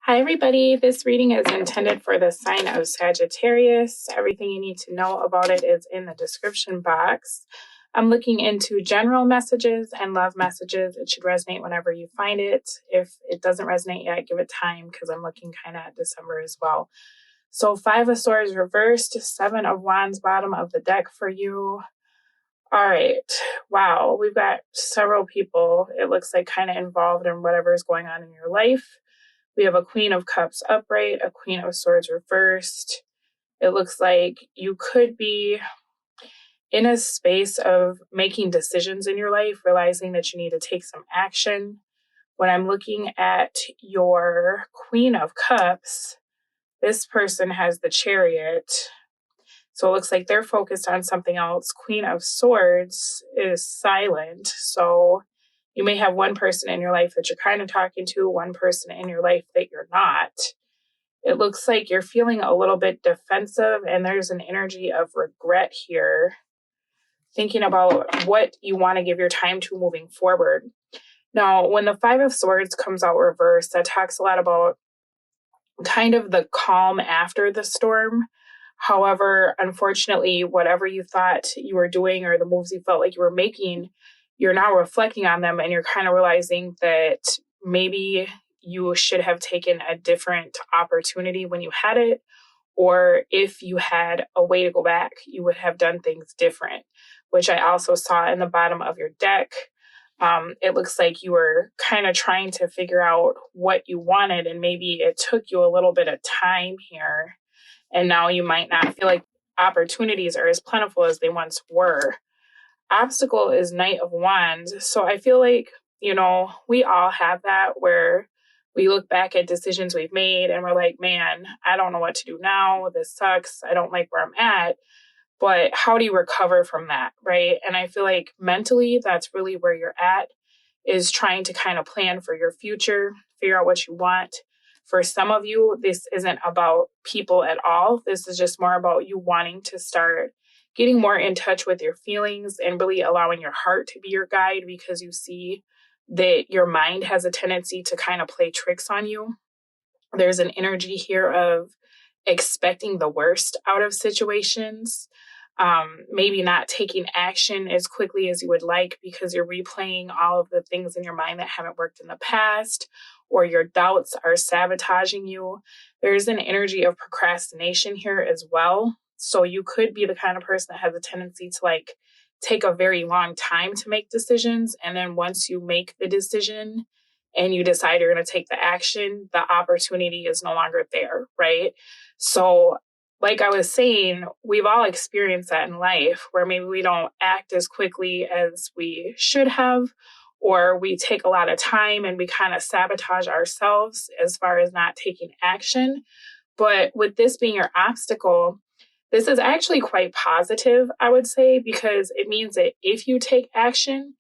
Hi, everybody. This reading is intended for the sign of Sagittarius. Everything you need to know about it is in the description box. I'm looking into general messages and love messages. It should resonate whenever you find it. If it doesn't resonate yet, give it time because I'm looking kind of at December as well. So 5 of Swords reversed, 7 of Wands bottom of the deck for you. All right. Wow. We've got several people, it looks like, kind of involved in whatever is going on in your life. We have a Queen of Cups upright, a Queen of Swords reversed. It looks like you could be in a space of making decisions in your life, realizing that you need to take some action. When I'm looking at your Queen of Cups, this person has the Chariot. So it looks like they're focused on something else. Queen of Swords is silent. So you may have one person in your life that you're kind of talking to, one person in your life that you're not. It looks like you're feeling a little bit defensive, and there's an energy of regret here, thinking about what you want to give your time to moving forward. Now, when the 5 of Swords comes out reversed, that talks a lot about kind of the calm after the storm. However, unfortunately, whatever you thought you were doing or the moves you felt like you were making, you're now reflecting on them and you're kind of realizing that maybe you should have taken a different opportunity when you had it, or if you had a way to go back, you would have done things different, which I also saw in the bottom of your deck. It looks like you were kind of trying to figure out what you wanted, and maybe it took you a little bit of time here. And now you might not feel like opportunities are as plentiful as they once were. Obstacle is Knight of Wands. So I feel like, we all have that where we look back at decisions we've made and we're like, man, I don't know what to do now. This sucks. I don't like where I'm at. But how do you recover from that, right? And I feel like mentally, that's really where you're at, is trying to kind of plan for your future, figure out what you want. For some of you, this isn't about people at all. This is just more about you wanting to start getting more in touch with your feelings and really allowing your heart to be your guide, because you see that your mind has a tendency to kind of play tricks on you. There's an energy here of expecting the worst out of situations. Maybe not taking action as quickly as you would like because you're replaying all of the things in your mind that haven't worked in the past, or your doubts are sabotaging you. There's an energy of procrastination here as well. So you could be the kind of person that has a tendency to take a very long time to make decisions. And then once you make the decision and you decide you're going to take the action, the opportunity is no longer there, right? So like I was saying, we've all experienced that in life where maybe we don't act as quickly as we should have, or we take a lot of time and we kind of sabotage ourselves as far as not taking action. But with this being your obstacle, this is actually quite positive, I would say, because it means that if you take action,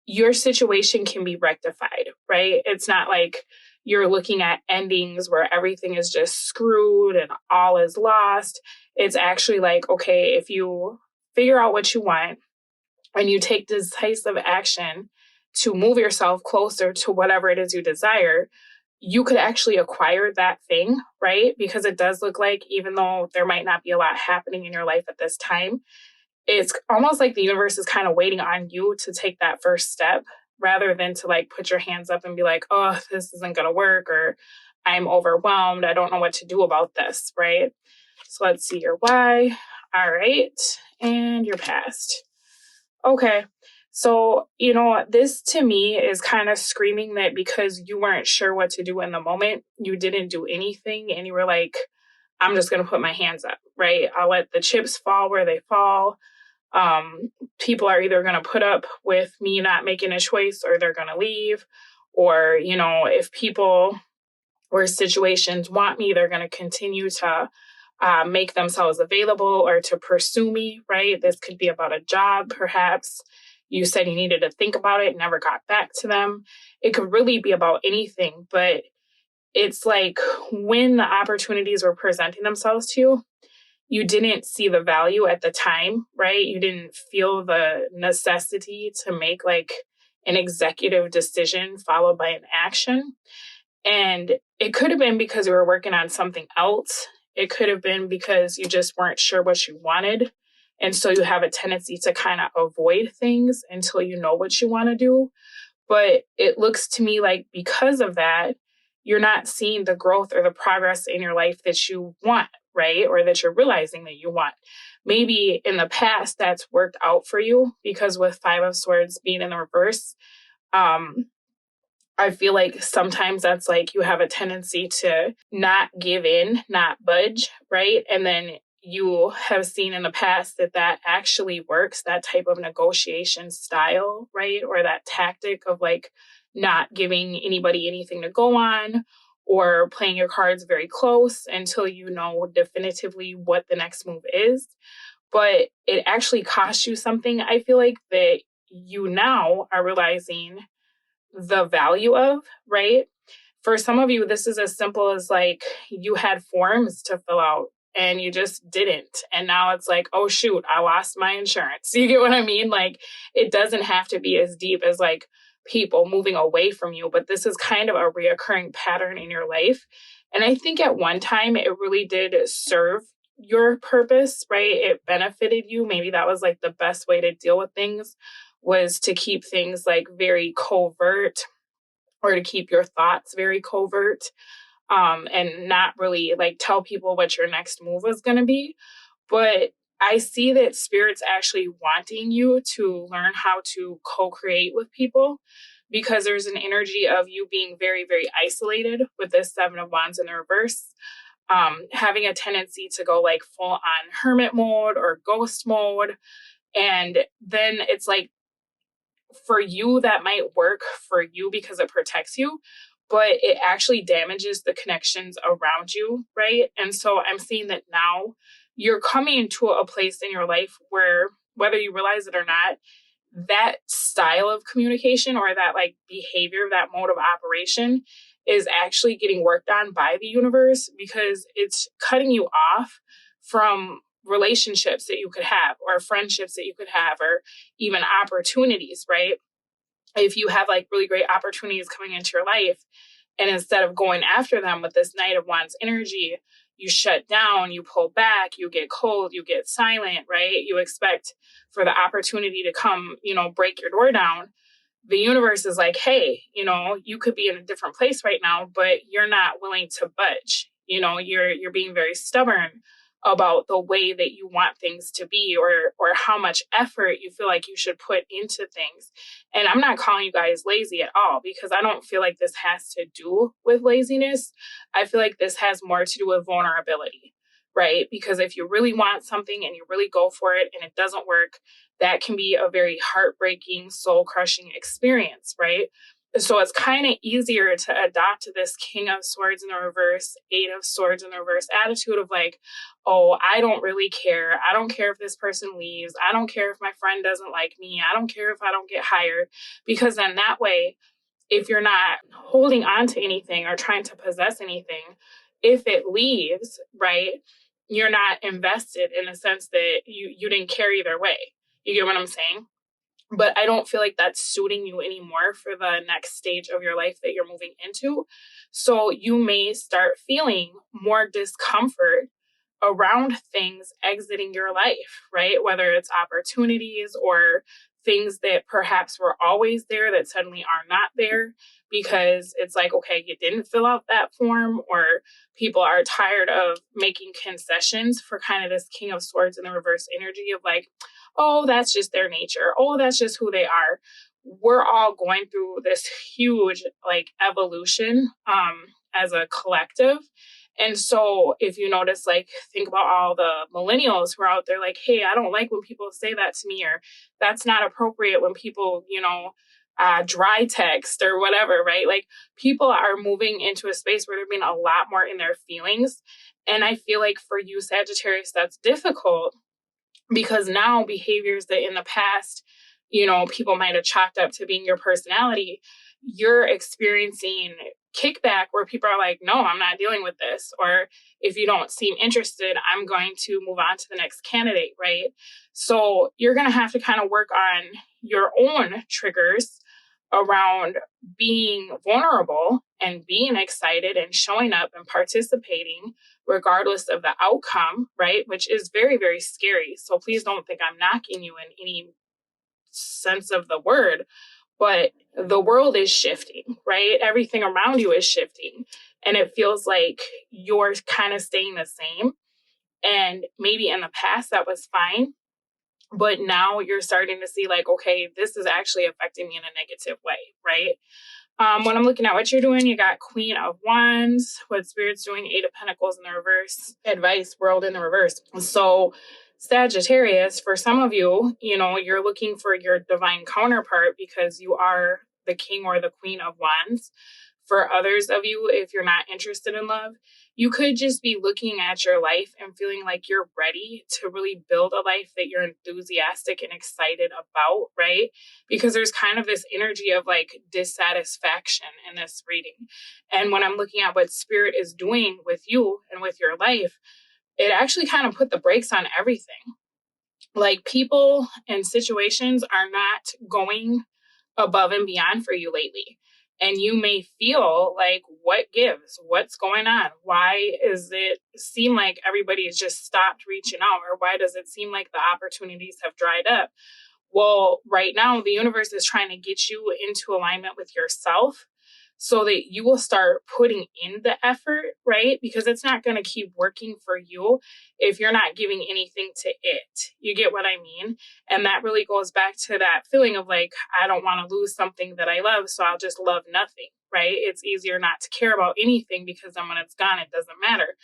your situation can be rectified, right? It's not like you're looking at endings where everything is just screwed and all is lost. It's actually like, okay, if you figure out what you want and you take decisive action to move yourself closer to whatever it is you desire, you could actually acquire that thing, right? Because it does look like, even though there might not be a lot happening in your life at this time, it's almost like the universe is kind of waiting on you to take that first step, rather than to put your hands up and be like, oh, this isn't going to work, or I'm overwhelmed. I don't know what to do about this, right? So let's see your why. All right. And your past. Okay. So, this to me is kind of screaming that because you weren't sure what to do in the moment, you didn't do anything and you were like, I'm just going to put my hands up, right? I'll let the chips fall where they fall. People are either going to put up with me not making a choice or they're going to leave. Or, if people or situations want me, they're going to continue to make themselves available or to pursue me, right? This could be about a job, perhaps. You said you needed to think about it, never got back to them. It could really be about anything, but it's like when the opportunities were presenting themselves to you, you didn't see the value at the time, right? You didn't feel the necessity to make an executive decision followed by an action. And it could have been because you were working on something else. It could have been because you just weren't sure what you wanted. And so you have a tendency to kind of avoid things until you know what you want to do. But it looks to me like because of that, you're not seeing the growth or the progress in your life that you want, right? Or that you're realizing that you want. Maybe in the past that's worked out for you because with Five of Swords being in the reverse, um, I feel like sometimes that's like you have a tendency to not give in, not budge, right? And then you have seen in the past that that actually works, that type of negotiation style, right? Or that tactic of like not giving anybody anything to go on or playing your cards very close until you know definitively what the next move is. But it actually costs you something, I feel like, that you now are realizing the value of, right? For some of you, this is as simple as like you had forms to fill out and you just didn't. And now it's like, oh, shoot, I lost my insurance. You get what I mean? Like, it doesn't have to be as deep as like people moving away from you, but this is kind of a reoccurring pattern in your life. And I think at one time it really did serve your purpose, right? It benefited you. Maybe that was like the best way to deal with things was to keep things like very covert or to keep your thoughts very covert, and not really like tell people what your next move was going to be. But I see that spirit's actually wanting you to learn how to co-create with people because there's an energy of you being very, very isolated with this Seven of Wands in the reverse, having a tendency to go like full on hermit mode or ghost mode. And then it's like for you, that might work for you because it protects you, but it actually damages the connections around you, right? And so I'm seeing that now you're coming to a place in your life where, whether you realize it or not, that style of communication or that like behavior, that mode of operation is actually getting worked on by the universe because it's cutting you off from relationships that you could have or friendships that you could have or even opportunities, right? If you have like really great opportunities coming into your life and instead of going after them with this Knight of Wands energy, you shut down, you pull back, you get cold, you get silent, right? You expect for the opportunity to come, break your door down. The universe is like, hey, you could be in a different place right now, but you're not willing to budge. You're being very stubborn about the way that you want things to be or how much effort you feel like you should put into things. And I'm not calling you guys lazy at all because I don't feel like this has to do with laziness. I feel like this has more to do with vulnerability, right? Because if you really want something and you really go for it and it doesn't work, that can be a very heartbreaking, soul crushing experience, right? So it's kind of easier to adopt this King of Swords in the reverse, Eight of Swords in the reverse attitude of like, oh, I don't really care. I don't care if this person leaves. I don't care if my friend doesn't like me. I don't care if I don't get hired. Because then that way, if you're not holding on to anything or trying to possess anything, if it leaves, right, you're not invested in the sense that you didn't care either way. You get what I'm saying? But I don't feel like that's suiting you anymore for the next stage of your life that you're moving into. So you may start feeling more discomfort around things exiting your life, right? Whether it's opportunities or things that perhaps were always there that suddenly are not there because it's like, okay, you didn't fill out that form, or people are tired of making concessions for kind of this King of Swords in the reverse energy of like, oh, that's just their nature. Oh, that's just who they are. We're all going through this huge like evolution as a collective. And so if you notice, like, think about all the millennials who are out there like, hey, I don't like when people say that to me, or that's not appropriate when people, dry text or whatever, right? Like people are moving into a space where they're being a lot more in their feelings. And I feel like for you, Sagittarius, that's difficult because now behaviors that in the past, people might have chalked up to being your personality, you're experiencing kickback where people are like, no, I'm not dealing with this. Or if you don't seem interested, I'm going to move on to the next candidate, right? So you're going to have to kind of work on your own triggers around being vulnerable and being excited and showing up and participating regardless of the outcome, right? Which is very, very scary. So please don't think I'm knocking you in any sense of the word, but the world is shifting, right? Everything around you is shifting. And it feels like you're kind of staying the same. And maybe in the past that was fine, but now you're starting to see like, okay, this is actually affecting me in a negative way, right? When I'm looking at what you're doing, you got Queen of Wands, what Spirit's doing, Eight of Pentacles in the reverse, advice, World in the reverse. So Sagittarius, for some of you, you're looking for your divine counterpart because you are the king or the queen of wands. For others of you, if you're not interested in love, you could just be looking at your life and feeling like you're ready to really build a life that you're enthusiastic and excited about, right? Because there's kind of this energy of like dissatisfaction in this reading. And when I'm looking at what Spirit is doing with you and with your life, it actually kind of put the brakes on everything. Like people and situations are not going above and beyond for you lately. And you may feel like, what gives? What's going on? Why is it seem like everybody has just stopped reaching out? Or why does it seem like the opportunities have dried up? Well, right now, the universe is trying to get you into alignment with yourself so that you will start putting in the effort, right? Because it's not going to keep working for you if you're not giving anything to it. You get what I mean? And that really goes back to that feeling of like, I don't want to lose something that I love, so I'll just love nothing, right? It's easier not to care about anything because then when it's gone, it doesn't matter.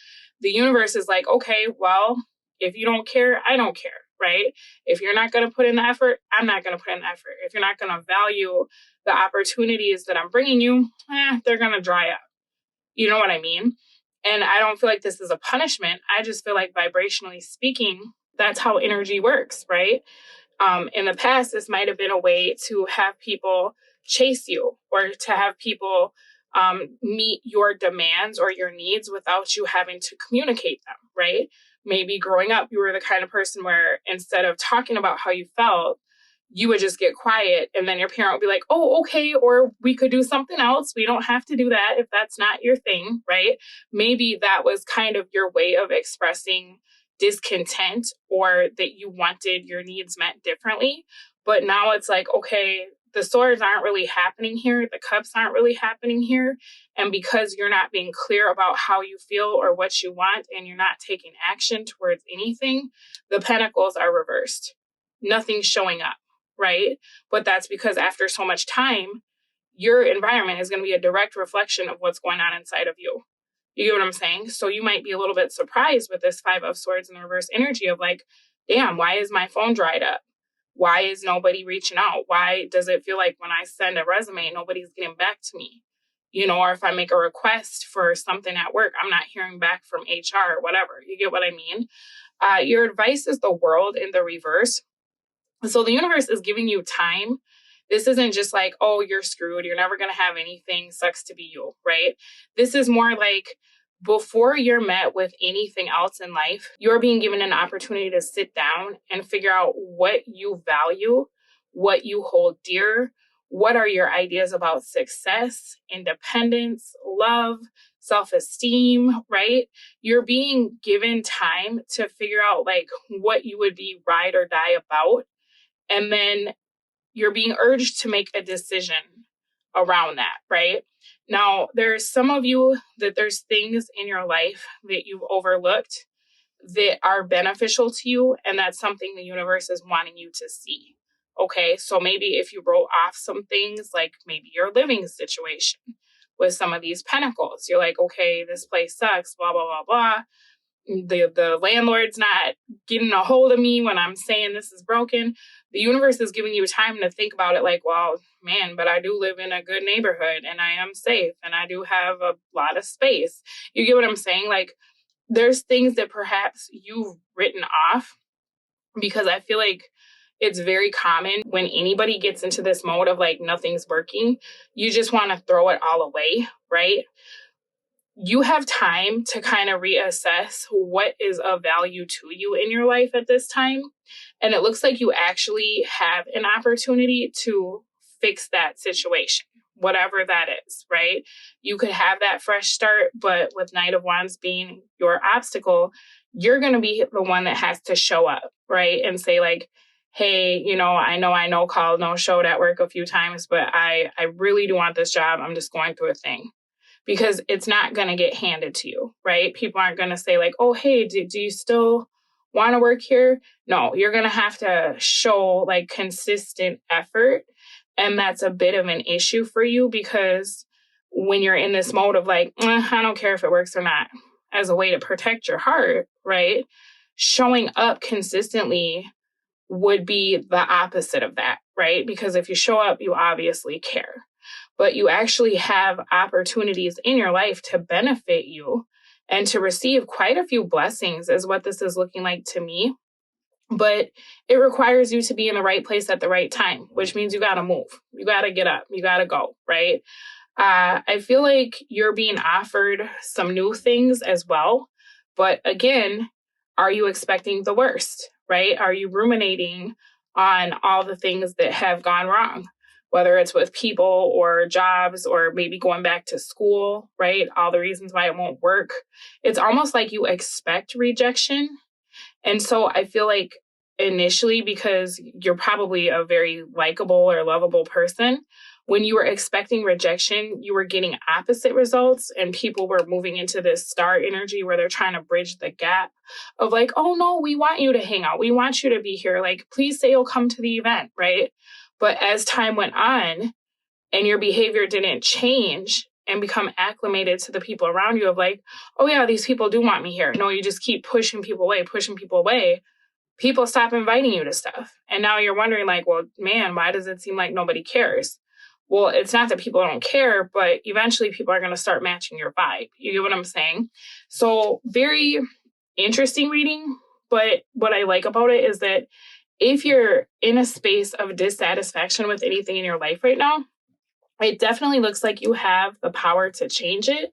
The universe is like, okay, well, if you don't care, I don't care, right? If you're not going to put in the effort, I'm not going to put in the effort. If you're not going to value the opportunities that I'm bringing you, they're going to dry up. You know what I mean? And I don't feel like this is a punishment. I just feel like vibrationally speaking, that's how energy works, right? In the past, this might have been a way to have people chase you or to have people meet your demands or your needs without you having to communicate them, right? Maybe growing up, you were the kind of person where instead of talking about how you felt, you would just get quiet and then your parent would be like, oh, okay, or we could do something else. We don't have to do that if that's not your thing, right? Maybe that was kind of your way of expressing discontent or that you wanted your needs met differently. But now it's like, okay, the swords aren't really happening here. The cups aren't really happening here. And because you're not being clear about how you feel or what you want, and you're not taking action towards anything, the pentacles are reversed. Nothing's showing up, right? But that's because after so much time, your environment is going to be a direct reflection of what's going on inside of you. You get what I'm saying? So you might be a little bit surprised with this Five of Swords in the reverse energy of like, damn, why is my phone dried up? Why is nobody reaching out? Why does it feel like when I send a resume, nobody's getting back to me? Or if I make a request for something at work, I'm not hearing back from HR or whatever. You get what I mean? Your advice is the World in the reverse. So the universe is giving you time. This isn't just like, oh, you're screwed. You're never going to have anything. Sucks to be you, right? This is more like before you're met with anything else in life, you're being given an opportunity to sit down and figure out what you value, what you hold dear, what are your ideas about success, independence, love, self-esteem, right? You're being given time to figure out like what you would be ride or die about. And then you're being urged to make a decision around that, right? Now, there's some of you that there's things in your life that you've overlooked that are beneficial to you, and that's something the universe is wanting you to see. Okay, so maybe if you wrote off some things, like maybe your living situation with some of these pentacles, you're like, okay, this place sucks, blah, blah, blah, blah. The landlord's not getting a hold of me when I'm saying this is broken. The universe is giving you time to think about it like, well, man, but I do live in a good neighborhood and I am safe and I do have a lot of space. You get what I'm saying? Like there's things that perhaps you've written off because I feel like it's very common when anybody gets into this mode of like nothing's working, you just want to throw it all away, right? You have time to kind of reassess what is of value to you in your life at this time. And it looks like you actually have an opportunity to fix that situation, whatever that is, right? You could have that fresh start, but with Knight of Wands being your obstacle, you're going to be the one that has to show up, right? And say like, hey, I know called, no showed at work a few times, but I really do want this job. I'm just going through a thing, because it's not going to get handed to you, right? People aren't going to say like, oh, hey, do you still want to work here? No, you're going to have to show like consistent effort. And that's a bit of an issue for you, because when you're in this mode of like, I don't care if it works or not, as a way to protect your heart, right? Showing up consistently would be the opposite of that, right? Because if you show up, you obviously care, but you actually have opportunities in your life to benefit you and to receive quite a few blessings, is what this is looking like to me. But it requires you to be in the right place at the right time, which means you got to move. You got to get up. You got to go, right? I feel like you're being offered some new things as well. But again, are you expecting the worst, right? Are you ruminating on all the things that have gone wrong, whether it's with people or jobs or maybe going back to school, right? All the reasons why it won't work. It's almost like you expect rejection. And so I feel like initially, because you're probably a very likable or lovable person, when you were expecting rejection, you were getting opposite results, and people were moving into this star energy where they're trying to bridge the gap of like, oh no, we want you to hang out. We want you to be here. Like, please say you'll come to the event, right? But as time went on and your behavior didn't change and become acclimated to the people around you of like, oh yeah, these people do want me here. No, you just keep pushing people away. People stop inviting you to stuff. And now you're wondering like, well, man, why does it seem like nobody cares? Well, it's not that people don't care, but eventually people are going to start matching your vibe. You get what I'm saying? So very interesting reading. But what I like about it is that if you're in a space of dissatisfaction with anything in your life right now, it definitely looks like you have the power to change it.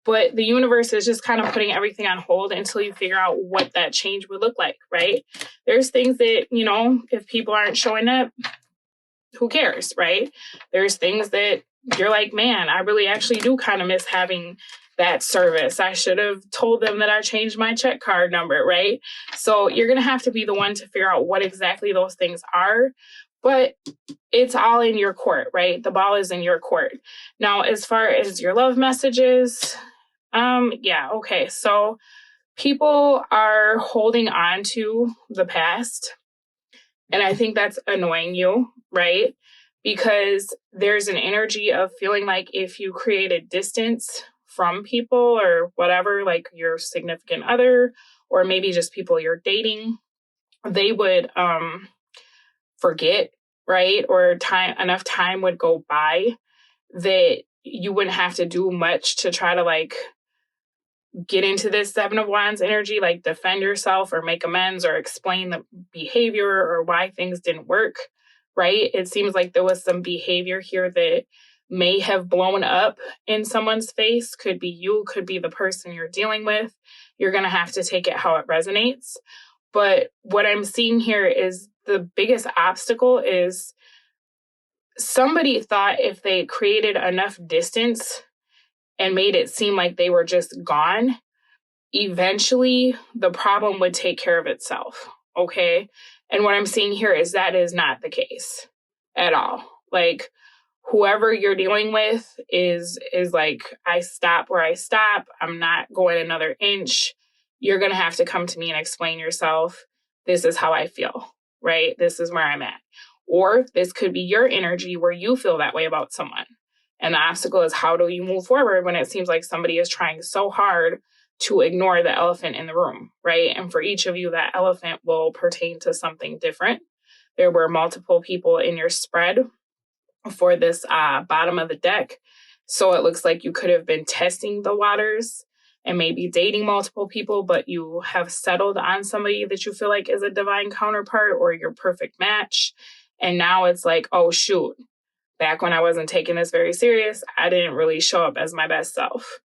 But the universe is just kind of putting everything on hold until you figure out what that change would look like, right? There's things that, if people aren't showing up, who cares, right? There's things that you're like, man, I really actually do kind of miss having that service. I should have told them that I changed my check card number, right? So you're going to have to be the one to figure out what exactly those things are. But it's all in your court, right? The ball is in your court. Now, as far as your love messages, okay. So people are holding on to the past. And I think that's annoying you, right? Because there's an energy of feeling like if you create a distance from people or whatever, like your significant other, or maybe just people you're dating, they would forget, right? Or enough time would go by that you wouldn't have to do much to try to like get into this Seven of Wands energy, like defend yourself or make amends or explain the behavior or why things didn't work, right? It seems like there was some behavior here that may have blown up in someone's face. Could be you, could be the person you're dealing with. You're going to have to take it how it resonates. But what I'm seeing here is the biggest obstacle is somebody thought if they created enough distance and made it seem like they were just gone, eventually the problem would take care of itself, okay? And what I'm seeing here is that is not the case at all. Like, whoever you're dealing with is like, I stop where I stop. I'm not going another inch. You're going to have to come to me and explain yourself. This is how I feel, right? This is where I'm at. Or this could be your energy where you feel that way about someone. And the obstacle is, how do you move forward when it seems like somebody is trying so hard to ignore the elephant in the room, right? And for each of you, that elephant will pertain to something different. There were multiple people in your spread for this bottom of the deck. So it looks like you could have been testing the waters and maybe dating multiple people, but you have settled on somebody that you feel like is a divine counterpart or your perfect match. And now it's like, oh, shoot. Back when I wasn't taking this very serious, I didn't really show up as my best self.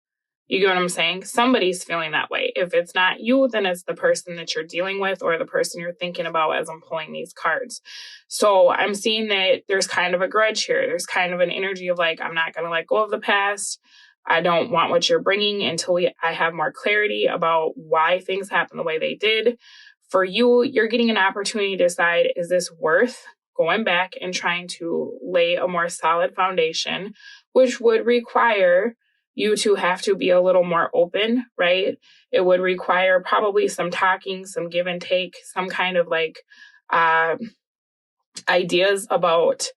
You get what I'm saying? Somebody's feeling that way. If it's not you, then it's the person that you're dealing with or the person you're thinking about as I'm pulling these cards. So I'm seeing that there's kind of a grudge here. There's kind of an energy of like, I'm not going to let go of the past. I don't want what you're bringing until I have more clarity about why things happen the way they did. For you, you're getting an opportunity to decide, is this worth going back and trying to lay a more solid foundation, which would require you to have to be a little more open, right? It would require probably some talking, some give and take, some kind of like ideas about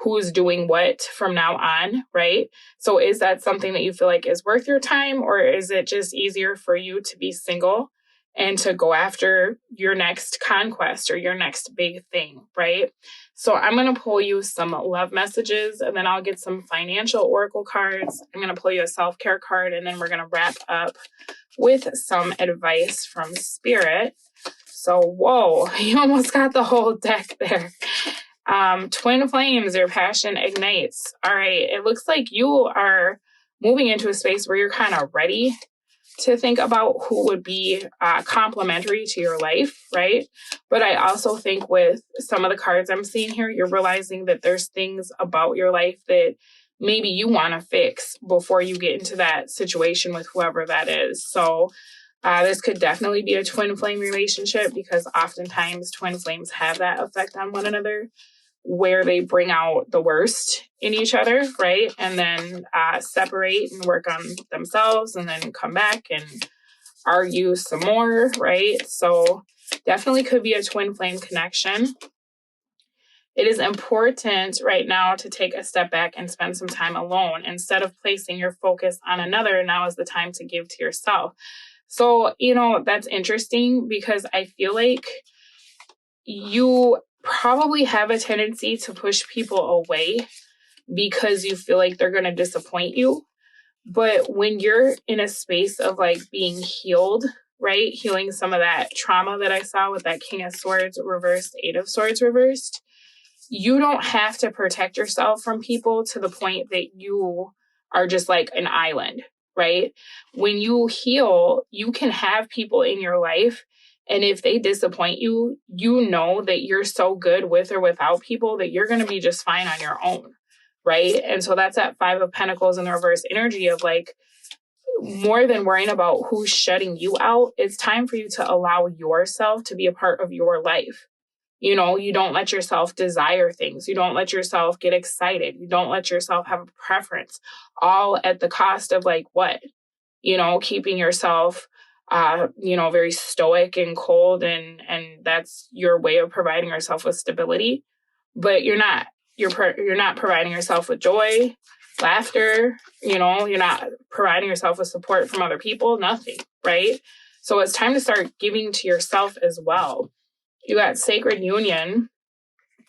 who's doing what from now on, right? So is that something that you feel like is worth your time, or is it just easier for you to be single and to go after your next conquest or your next big thing, right? So I'm going to pull you some love messages, and then I'll get some financial oracle cards. I'm going to pull you a self-care card, and then we're going to wrap up with some advice from Spirit. So, whoa, you almost got the whole deck there. Twin flames, your passion ignites. All right, it looks like you are moving into a space where you're kind of ready to think about who would be complementary to your life, right? But I also think with some of the cards I'm seeing here, you're realizing that there's things about your life that maybe you want to fix before you get into that situation with whoever that is. So this could definitely be a twin flame relationship, because oftentimes twin flames have that effect on one another, where they bring out the worst in each other, right? And then separate and work on themselves, and then come back and argue some more, right? So definitely could be a twin flame connection. It is important right now to take a step back and spend some time alone. Instead of placing your focus on another, now is the time to give to yourself. So, that's interesting, because I feel like you probably have a tendency to push people away because you feel like they're going to disappoint you. But when you're in a space of like being healed, right? Healing some of that trauma that I saw with that King of Swords reversed, Eight of Swords reversed, you don't have to protect yourself from people to the point that you are just like an island, right? When you heal, you can have people in your life, and if they disappoint you, you know that you're so good with or without people that you're going to be just fine on your own, right? And so that's that Five of Pentacles in the reverse energy of like, more than worrying about who's shutting you out, it's time for you to allow yourself to be a part of your life. You don't let yourself desire things. You don't let yourself get excited. You don't let yourself have a preference, all at the cost of like what? Keeping yourself, very stoic and cold, and that's your way of providing yourself with stability. But you're not. You're not providing yourself with joy, laughter. You're not providing yourself with support from other people. Nothing, right? So it's time to start giving to yourself as well. You got sacred union.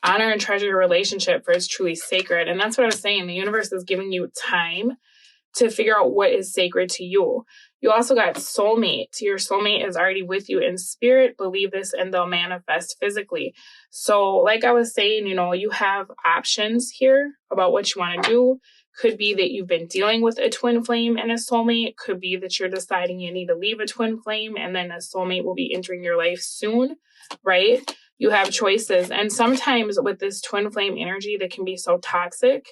Honor and treasure your relationship, for it's truly sacred. And that's what I was saying. The universe is giving you time to figure out what is sacred to you. You also got soulmate. Your soulmate is already with you in spirit. Believe this and they'll manifest physically. So like I was saying, you have options here about what you want to do. Could be that you've been dealing with a twin flame and a soulmate. Could be that you're deciding you need to leave a twin flame and then a soulmate will be entering your life soon, right? You have choices. And sometimes with this twin flame energy that can be so toxic,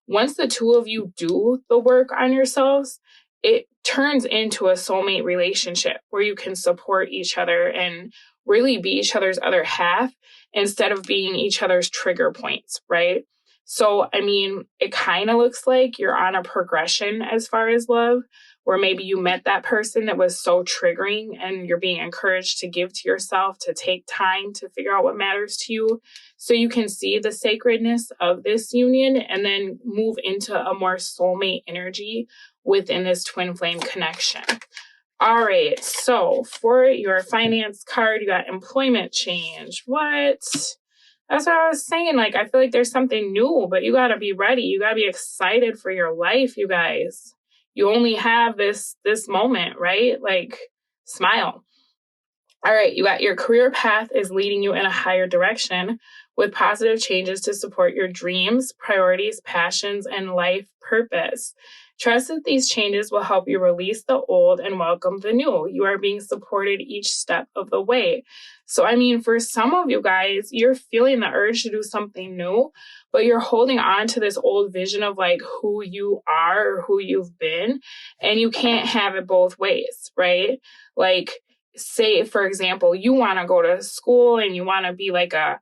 once the two of you do the work on yourselves, it turns into a soulmate relationship where you can support each other and really be each other's other half instead of being each other's trigger points, right? So, it kind of looks like you're on a progression as far as love, where maybe you met that person that was so triggering and you're being encouraged to give to yourself, to take time to figure out what matters to you so you can see the sacredness of this union and then move into a more soulmate energy within this twin flame connection. All right, so for your finance card, you got employment change. What? That's what I was saying. Like, I feel like there's something new, but you got to be ready. You got to be excited for your life, you guys. You only have this moment, right? Like, smile. All right, you got your career path is leading you in a higher direction with positive changes to support your dreams, priorities, passions, and life purpose. Trust that these changes will help you release the old and welcome the new. You are being supported each step of the way. So, I mean, for some of you guys, you're feeling the urge to do something new, but you're holding on to this old vision of like who you are or who you've been, and you can't have it both ways, right? Like, say, for example, you want to go to school and you want to be like a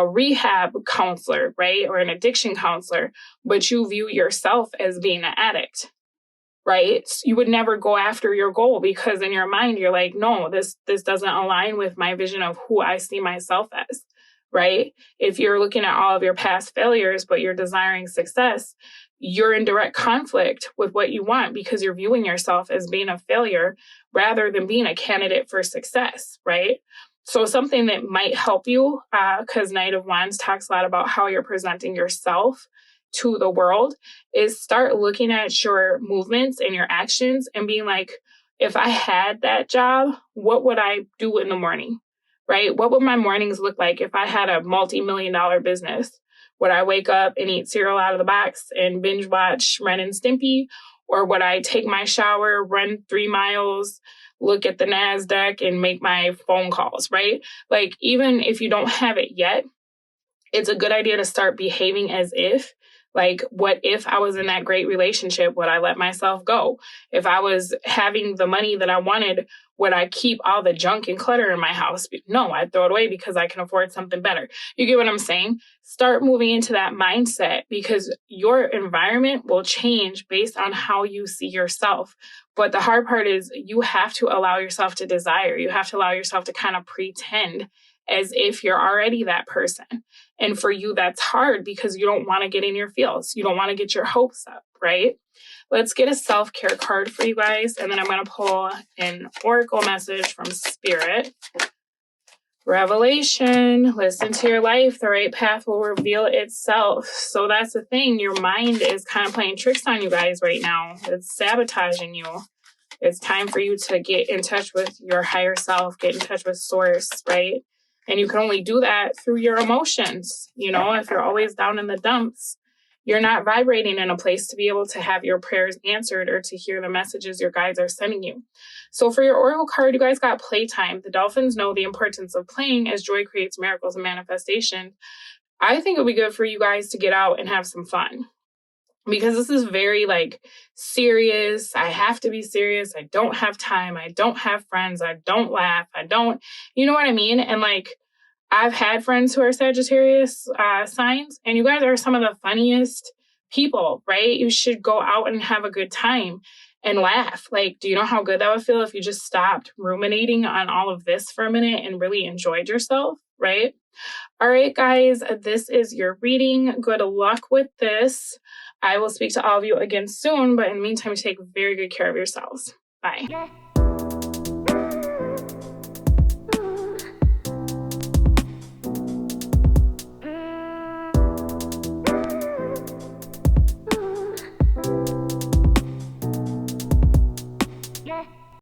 rehab counselor, right? Or an addiction counselor, but you view yourself as being an addict, right? You would never go after your goal because in your mind, you're like, no, this doesn't align with my vision of who I see myself as, right? If you're looking at all of your past failures, but you're desiring success, you're in direct conflict with what you want because you're viewing yourself as being a failure rather than being a candidate for success, right? So something that might help you, because Knight of Wands talks a lot about how you're presenting yourself to the world, is start looking at your movements and your actions and being like, if I had that job, what would I do in the morning, right? What would my mornings look like if I had a multi-million-dollar business? Would I wake up and eat cereal out of the box and binge watch Ren and Stimpy? Or would I take my shower, run 3 miles, look at the NASDAQ and make my phone calls, right? Like, even if you don't have it yet, it's a good idea to start behaving as if, like, what if I was in that great relationship? Would I let myself go? If I was having the money that I wanted, would I keep all the junk and clutter in my house? No, I'd throw it away because I can afford something better. You get what I'm saying? Start moving into that mindset because your environment will change based on how you see yourself. But the hard part is you have to allow yourself to desire. You have to allow yourself to kind of pretend as if you're already that person. And for you, that's hard because you don't want to get in your feels. You don't want to get your hopes up, right? Let's get a self-care card for you guys. And then I'm going to pull an oracle message from Spirit. Revelation, listen to your life. The right path will reveal itself. So that's the thing. Your mind is kind of playing tricks on you guys right now. It's sabotaging you. It's time for you to get in touch with your higher self, get in touch with source, right? And you can only do that through your emotions. You know, if you're always down in the dumps, you're not vibrating in a place to be able to have your prayers answered or to hear the messages your guides are sending you. So for your oracle card, you guys got playtime. The dolphins know the importance of playing as joy creates miracles and manifestation. I think it would be good for you guys to get out and have some fun. Because this is very like serious. I have to be serious. I don't have time. I don't have friends. I don't laugh. I don't, you know what I mean? And like, I've had friends who are Sagittarius signs, and you guys are some of the funniest people, right? You should go out and have a good time and laugh. Like, do you know how good that would feel if you just stopped ruminating on all of this for a minute and really enjoyed yourself, right? All right, guys, this is your reading. Good luck with this. I will speak to all of you again soon, but in the meantime, take very good care of yourselves. Bye.